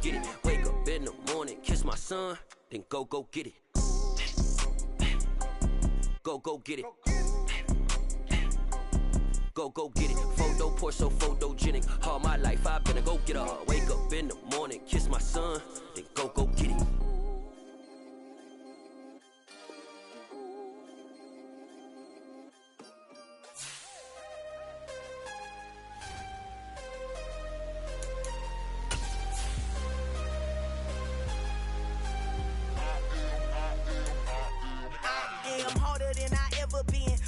get it. Wake up in the morning, kiss my son, then go get it. Go get it. Go get it. Photo poor, so photogenic. All my life I've been a go getter. Wake up in the morning, kiss my son, then go get it.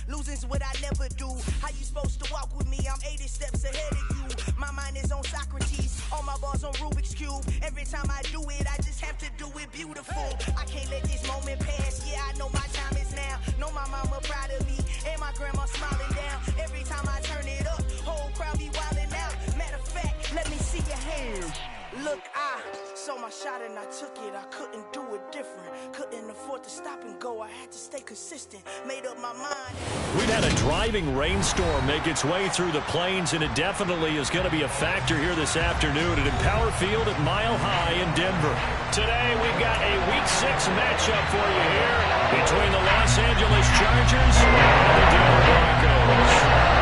Losing's what I never do. How you supposed to walk with me? I'm 80 steps ahead of you. My mind is on Socrates, all my bars on Rubik's Cube. Every time I do it, I just have to do it beautiful. I can't let this moment pass. Yeah, I know my time is now. Know my mama proud of me, and my grandma smiling down. Every time I turn it up, whole crowd be wilding out. Matter of fact, let me see your hands. Look, I saw my shot and I took it. I couldn't do it different. Couldn't afford to stop and go. I had to stay consistent. Made up my mind. We've had a driving rainstorm make its way through the plains, and it definitely is going to be a factor here this afternoon at Empower Field at Mile High in Denver. Today, we've got a Week 6 matchup for you here between the Los Angeles Chargers and the Denver Broncos.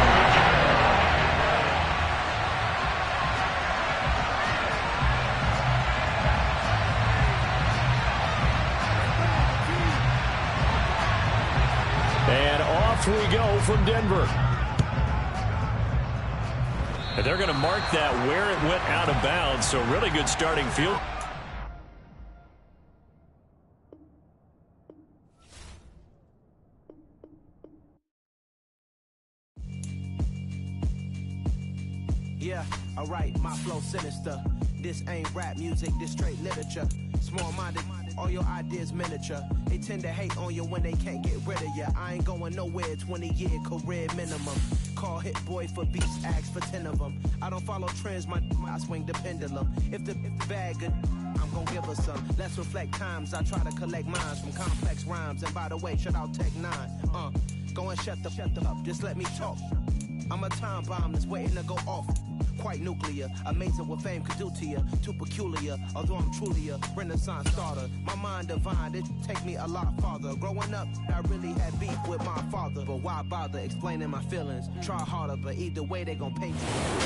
And off we go from Denver. And they're going to mark that where it went out of bounds, so really good starting field. Yeah, alright, my flow sinister. This ain't rap music, this straight literature. Small-minded, all your ideas miniature. They tend to hate on you when they can't get rid of you. I ain't going nowhere, 20-year career minimum. Call hit boy for beats, ask for 10 of them. I don't follow trends, I swing the pendulum. If the bag good, I'm gonna give her some. Let's reflect times, I try to collect minds from complex rhymes. And by the way, shout out Tech 9. Go and shut the up, just let me talk. I'm a time bomb that's waiting to go off. Quite nuclear, amazing what fame could do to you. Too peculiar, although I'm truly a renaissance starter. My mind divine, it take me a lot farther. Growing up, I really had beef with my father. But why bother explaining my feelings? Try harder, but either way they gon' pay me.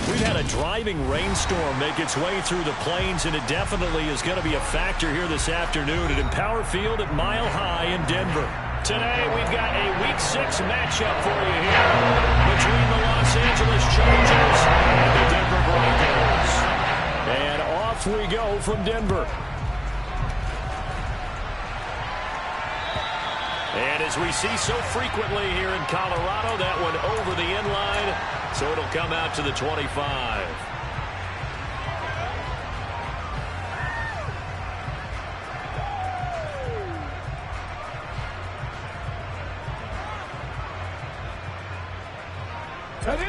We've had a driving rainstorm make its way through the plains, and it definitely is going to be a factor here this afternoon at Empower Field at Mile High in Denver. Today, we've got a Week 6 matchup for you here between the Los Angeles Chargers and the Denver Broncos. And off we go from Denver. And as we see so frequently here in Colorado, that one over the end line, so it'll come out to the 25. Ready?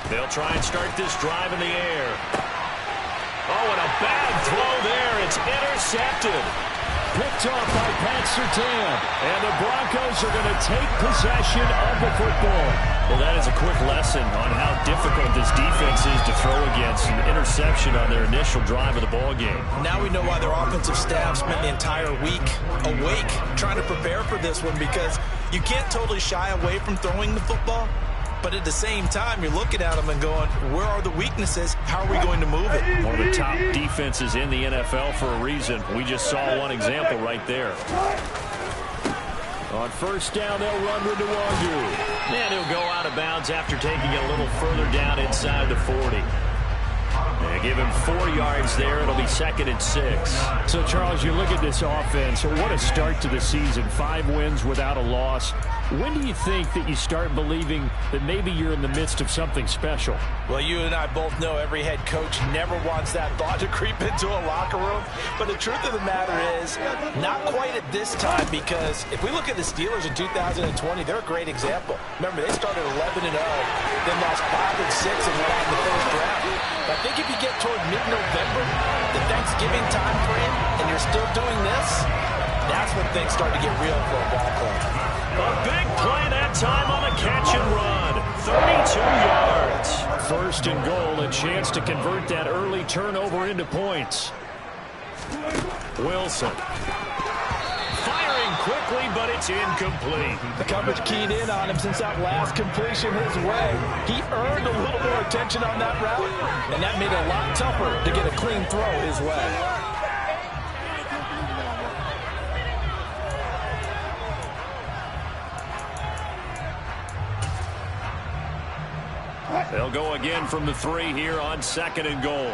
They'll try and start this drive in the air. Oh, and a bad throw there. It's intercepted. Picked off by Pat Surtain. And the Broncos are going to take possession of the football. Well, that is a quick lesson on how difficult this defense is to throw against. An interception on their initial drive of the ball game. Now we know why their offensive staff spent the entire week awake trying to prepare for this one, because you can't totally shy away from throwing the football. But at the same time, you're looking at them and going, where are the weaknesses? How are we going to move it? One of the top defenses in the NFL for a reason. We just saw one example right there. On first down, they'll run with Nwangu. And he'll go out of bounds after taking it a little further down inside the 40. They give him 4 yards there. It'll be 2nd and 6. So, Charles, you look at this offense. What a start to the season. 5 wins without a loss. When do you think that you start believing that maybe you're in the midst of something special? Well, you and I both know every head coach never wants that thought to creep into a locker room. But the truth of the matter is, not quite at this time, because if we look at the Steelers in 2020, they're a great example. Remember, they started 11-0, then lost 5 and 6 and went out in the first round. I think if you get toward mid-November, the Thanksgiving time frame, and you're still doing this, that's when things start to get real for a ball club. A big play that time on a catch and run. 32 1st and goal, a chance to convert that early turnover into points. Wilson. Firing quickly, but it's incomplete. The coverage keyed in on him since that last completion his way. He earned a little more attention on that route, and that made it a lot tougher to get a clean throw his way. They'll go again from the 3 here on 2nd and goal.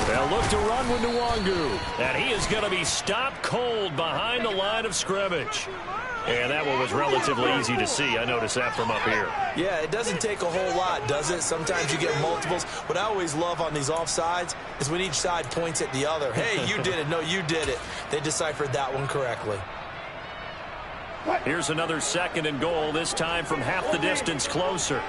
They'll look to run with Nwangu, and he is going to be stopped cold behind the line of scrimmage. And that one was relatively easy to see. I noticed that from up here. Yeah, it doesn't take a whole lot, does it? Sometimes you get multiples. What I always love on these offsides is when each side points at the other. Hey, you did it. No, you did it. They deciphered that one correctly. Here's another 2nd and goal, this time from half the distance closer.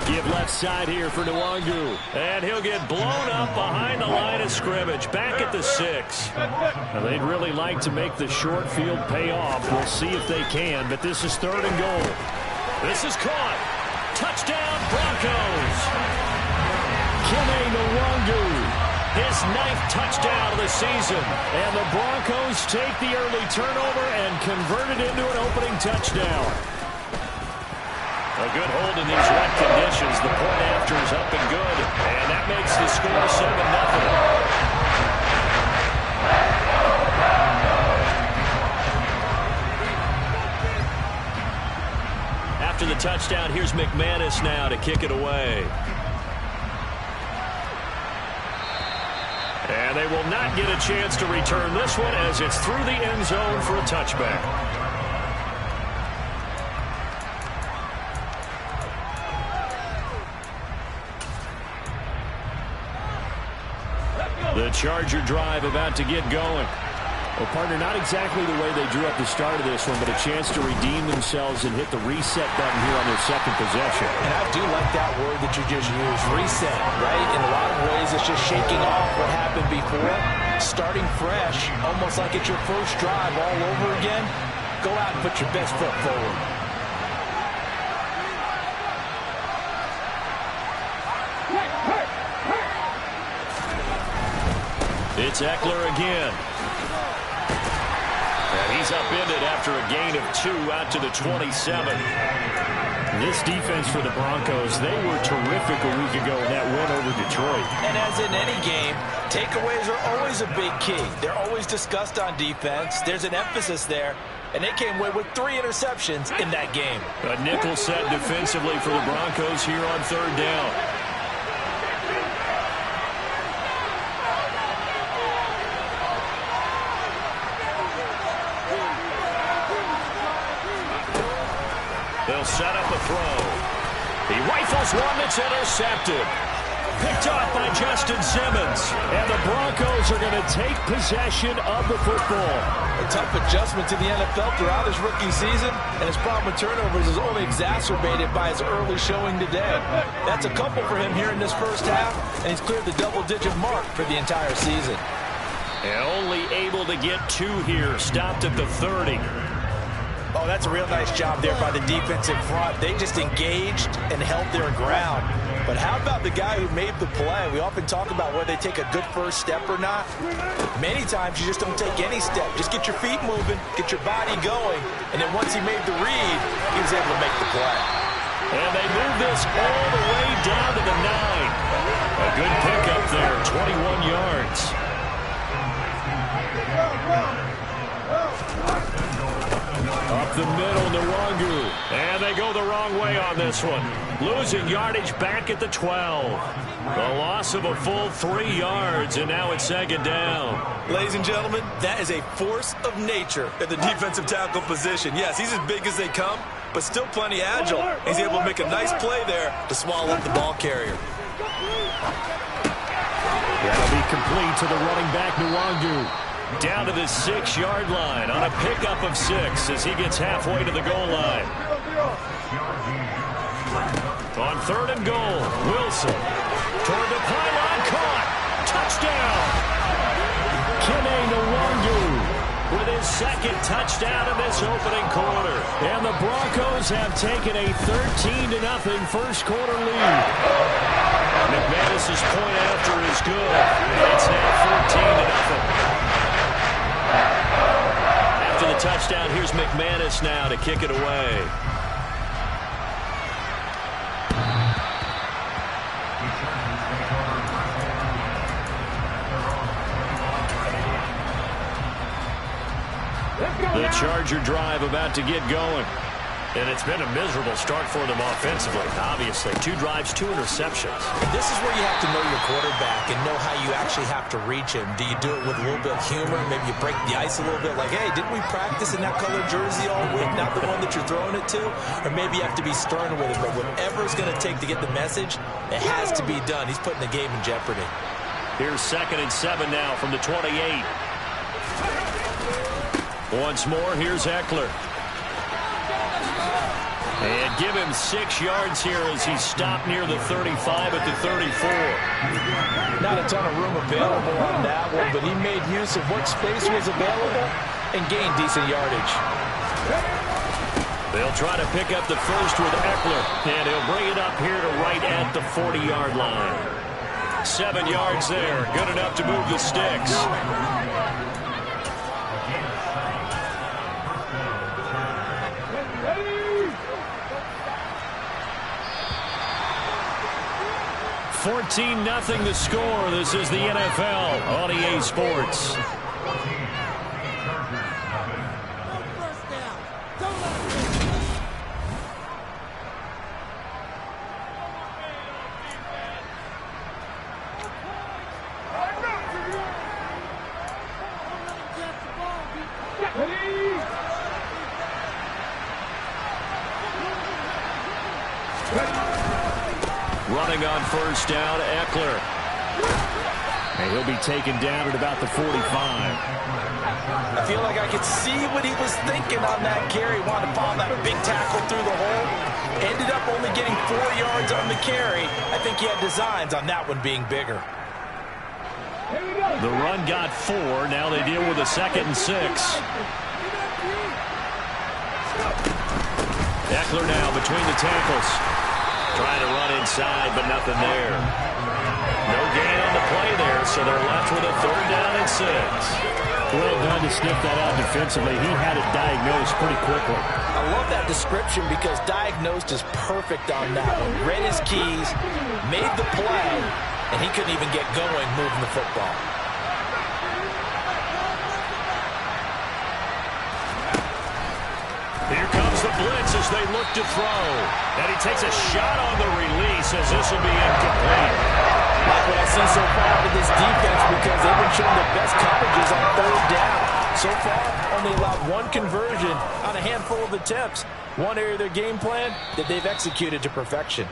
Give left side here for Nwangu. And he'll get blown up behind the line of scrimmage. Back at the 6. Now, they'd really like to make the short field pay off. We'll see if they can, but this is 3rd and goal. This is caught. Touchdown, Broncos. Kene Nwangu, his 9th touchdown of the season. And the Broncos take the early turnover and convert it into an opening touchdown. A good hold in these wet conditions. The point after is up and good. And that makes the score 7-0. After the touchdown, here's McManus now to kick it away. And they will not get a chance to return this one as it's through the end zone for a touchback. The Charger drive about to get going. Well, partner, not exactly the way they drew up the start of this one, but a chance to redeem themselves and hit the reset button here on their 2nd possession. And I do like that word that you just used, reset, right? In a lot of ways, it's just shaking off what happened before, starting fresh, almost like it's your first drive all over again. Go out and put your best foot forward. It's Eckler again. And he's upended after a gain of 2 out to the 27. This defense for the Broncos, they were terrific a week ago in that win over Detroit. And as in any game, takeaways are always a big key. They're always discussed on defense. There's an emphasis there. And they came away with 3 interceptions in that game. A nickel set defensively for the Broncos here on 3rd down. They'll set up a throw. He rifles one that's intercepted. Picked off by Justin Simmons. And the Broncos are going to take possession of the football. A tough adjustment to the NFL throughout his rookie season, and his problem with turnovers is only exacerbated by his early showing today. That's a couple for him here in this first half, and he's cleared the double-digit mark for the entire season. And only able to get 2 here. Stopped at the 30. Oh, that's a real nice job there by the defensive front. They just engaged and held their ground. But how about the guy who made the play? We often talk about whether they take a good first step or not. Many times you just don't take any step. Just get your feet moving, get your body going, and then once he made the read, he was able to make the play. And they move this all the way down to the 9. A good pickup there, 21 yards. Up the middle, Nwangu. And they go the wrong way on this one. Losing yardage back at the 12. The loss of a full 3 yards, and now it's 2nd down. Ladies and gentlemen, that is a force of nature at the defensive tackle position. Yes, he's as big as they come, but still plenty agile. He's able to make a nice play there to swallow up the ball carrier. That'll be complete to the running back, Nwangu. Down to the 6-yard line on a pickup of 6 as he gets halfway to the goal line. On 3rd and goal, Wilson toward the pylon, caught. Touchdown. Kene Nwangu with his 2nd touchdown in this opening quarter. And the Broncos have taken a 13-0 first quarter lead. McManus's point after is good. It's now 14-0. After the touchdown, here's McManus now to kick it away. The Charger drive about to get going. And it's been a miserable start for them offensively. Obviously, 2 drives, 2 interceptions. This is where you have to know your quarterback and know how you actually have to reach him. Do you do it with a little bit of humor? Maybe you break the ice a little bit like, hey, didn't we practice in that color jersey all week, not the one that you're throwing it to? Or maybe you have to be stern with it. But whatever it's going to take to get the message, it has to be done. He's putting the game in jeopardy. Here's 2nd and 7 now from the 28. Once more, here's Eckler. And give him 6 yards here as he's stopped near the 35 at the 34. Not a ton of room available on that one, but he made use of what space was available and gained decent yardage. They'll try to pick up the first with Eckler, and he'll bring it up here to right at the 40-yard line. 7 yards there, good enough to move the sticks. $14-0 the score. This is the NFL on EA Sports. Running on first down, Eckler. And he'll be taken down at about the 45. I feel like I could see what he was thinking on that carry. Wanted to follow that big tackle through the hole. Ended up only getting 4 yards on the carry. I think he had designs on that one being bigger. The run got 4. Now they deal with a 2nd and 6. Eckler now between the tackles. Trying to run inside, but nothing there. No gain on the play there, so they're left with a 3rd down and 6. Well done to sniff that out defensively. He had it diagnosed pretty quickly. I love that description because diagnosed is perfect on that one. Read his keys, made the play, and he couldn't even get going moving the football. Here comes the blitz as they look to throw. And he takes a shot on the release as this will be incomplete. Like what I've seen so far with this defense because they've been showing the best coverages on 3rd down. So far, only allowed 1 conversion on a handful of attempts. One area of their game plan that they've executed to perfection.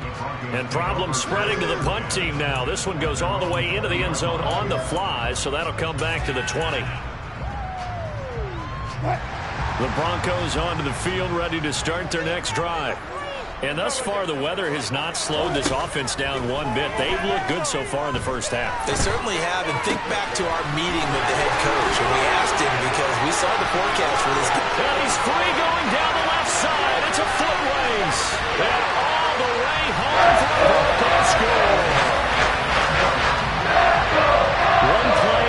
And problems spreading to the punt team now. This one goes all the way into the end zone on the fly, so that'll come back to the 20. The Broncos onto the field, ready to start their next drive. And thus far, the weather has not slowed this offense down one bit. They've looked good so far in the first half. They certainly have. And think back to our meeting with the head coach. And we asked him because we saw the forecast for this game. And he's free going down the left side. It's a foot race. And all the way home for the Broncos score. One play,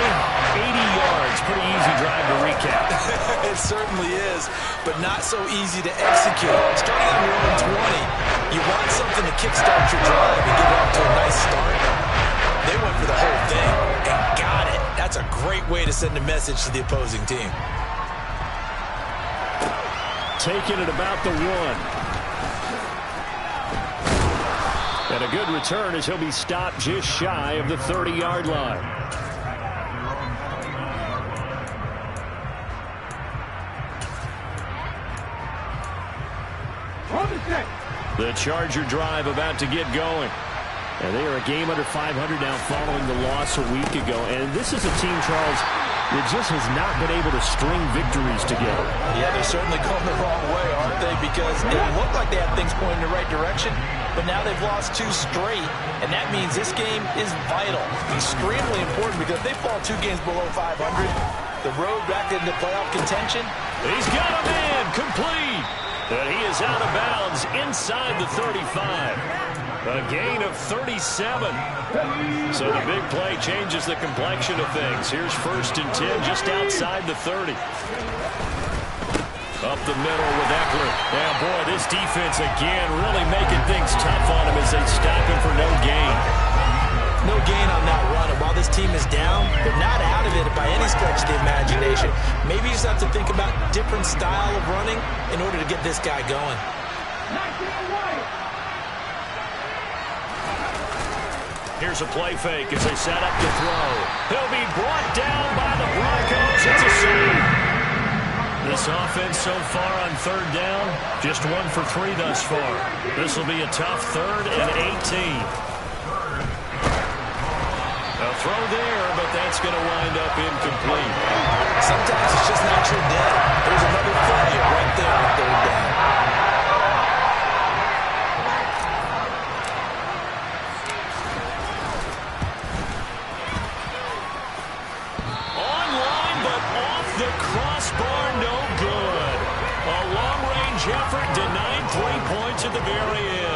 80 yards. Pretty easy drive to recap. It certainly is, but not so easy to execute. Starting on your own 20, you want something to kickstart your drive and get off to a nice start. They went for the whole thing and got it. That's a great way to send a message to the opposing team. Taking it about the 1. And a good return as he'll be stopped just shy of the 30-yard line. The Charger drive about to get going. And they are a game under 500 now following the loss a week ago. And this is a team, Charles, that just has not been able to string victories together. Yeah, they're certainly going the wrong way, aren't they? Because it looked like they had things pointing in the right direction, but now they've lost 2 straight, and that means this game is vital, extremely important, because if they fall 2 games below 500, the road back into playoff contention. He's got a man complete, and he is out of bounds inside the 35. A gain of 37. So the big play changes the complexion of things. Here's 1st and 10 just outside the 30. Up the middle with Eckler. Yeah, boy, this defense again really making things tough on him as they stop him for no gain. No gain on that run, and while this team is down, they're not out of it by any stretch of the imagination. Maybe you just have to think about different style of running in order to get this guy going. Here's a play fake as they set up to throw. He'll be brought down by the Broncos. It's a save. This offense so far on 3rd down, just 1 for 3 thus far. This will be a tough 3rd and 18. A throw there, but that's going to wind up incomplete. Sometimes it's just not your day. There's another failure right there on 3rd down. Online, but off the crossbar, no good. A long-range effort denied 3 points at the very end.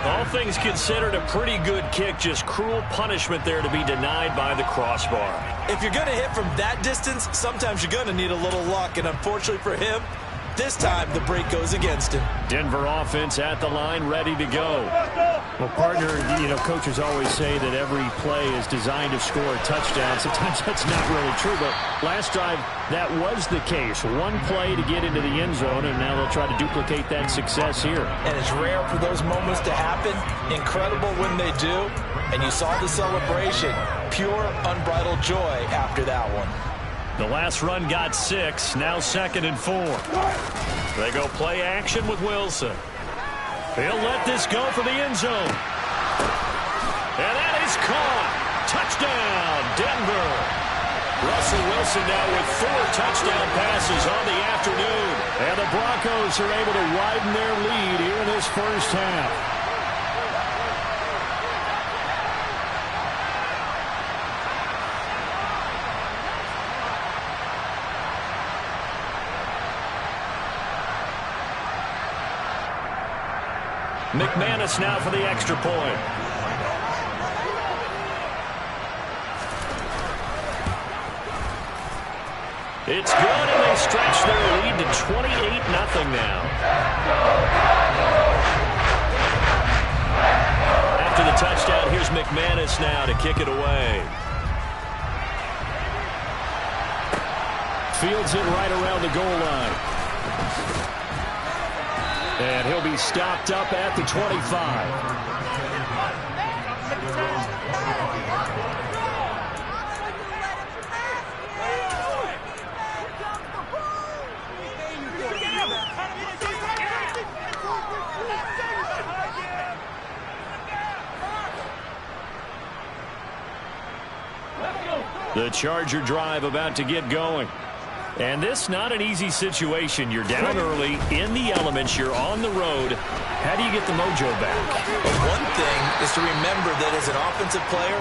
All things considered, a pretty good kick, just cruel punishment there to be denied by the crossbar. If you're going to hit from that distance, sometimes you're going to need a little luck, and unfortunately for him, this time the break goes against him. Denver offense at the line, ready to go. Well, partner, coaches always say that every play is designed to score a touchdown. Sometimes that's not really true, but last drive, that was the case. 1 play to get into the end zone, and now they'll try to duplicate that success here. And it's rare for those moments to happen. Incredible when they do. And you saw the celebration. Pure, unbridled joy after that one. The last run got 6, now 2nd and 4. They go play action with Wilson. He'll let this go for the end zone. And that is caught. Touchdown, Denver. Russell Wilson now with 4 touchdown passes on the afternoon. And the Broncos are able to widen their lead here in this first half. McManus now for the extra point. It's good, and they stretch their lead to 28-0 now. After the touchdown, here's McManus now to kick it away. Fields it right around the goal line. And he'll be stopped up at the 25. The Charger drive about to get going. And this not an easy situation. You're down early, in the elements, you're on the road. How do you get the mojo back? Well, one thing is to remember that as an offensive player,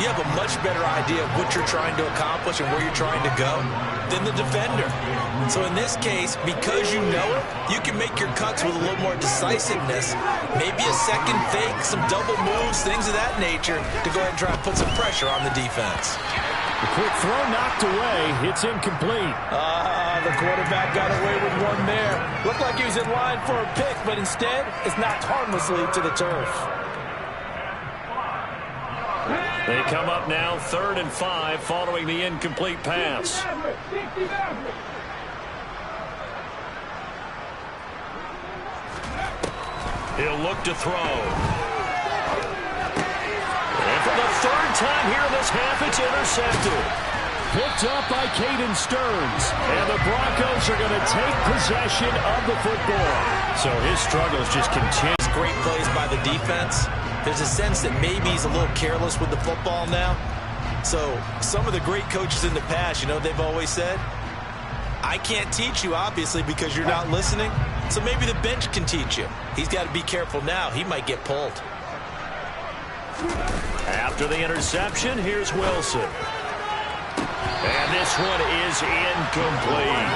you have a much better idea of what you're trying to accomplish and where you're trying to go than the defender. So in this case, because you know it, you can make your cuts with a little more decisiveness, maybe a second fake, some double moves, things of that nature, to go ahead and try and put some pressure on the defense. The quick throw knocked away. It's incomplete. The quarterback got away with one there. Looked like he was in line for a pick, but instead, it's knocked harmlessly to the turf. They come up now 3rd and 5 following the incomplete pass. He'll look to throw. And for the 3rd time here in this half, it's intercepted. Picked up by Caden Stearns. And the Broncos are going to take possession of the football. So his struggles just continue. Great plays by the defense. There's a sense that maybe he's a little careless with the football now. So some of the great coaches in the past, they've always said, I can't teach you, obviously, because you're not listening. So maybe the bench can teach you. He's got to be careful now. He might get pulled. After the interception, here's Wilson. And this one is incomplete.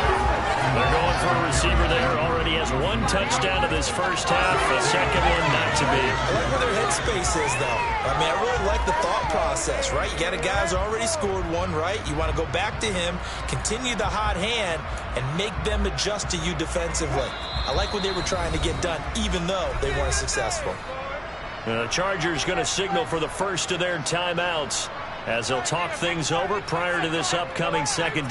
They're going for a receiver there. Already has one touchdown to this first half. A second one not to be. I like where their headspace is, though. I really like the thought process, right? You got a guy who's already scored one, right? You want to go back to him, continue the hot hand, and make them adjust to you defensively. I like what they were trying to get done, even though they weren't successful. The Chargers going to signal for the first of their timeouts as they'll talk things over prior to this upcoming second down.